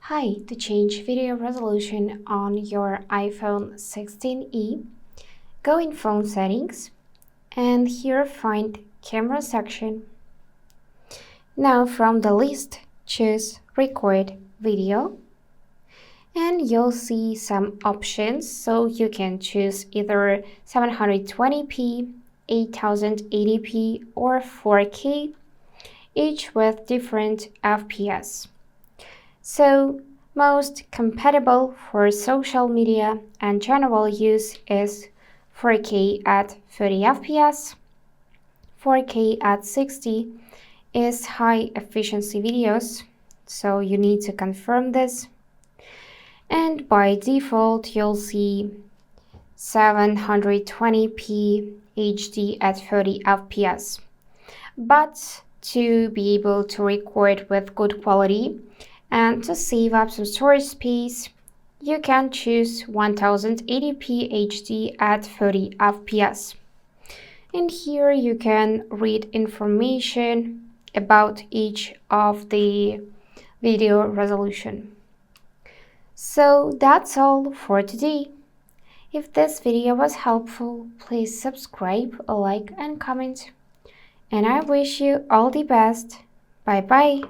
Hi, to change video resolution on your iPhone 16e, go in Phone Settings and here find Camera section. Now from the list, choose Record Video and you'll see some options, so you can choose either 720p, 8080p or 4K, each with different FPS. So, most compatible for social media and general use is 4K at 30 FPS, 4K at 60 is high efficiency videos, so you need to confirm this. And by default, you'll see 720p HD at 30 FPS. But to be able to record with good quality, and to save up some storage space, you can choose 1080p HD at 30 FPS. And here you can read information about each of the video resolution. So that's all for today. If this video was helpful, please subscribe, like and comment. And I wish you all the best. Bye bye.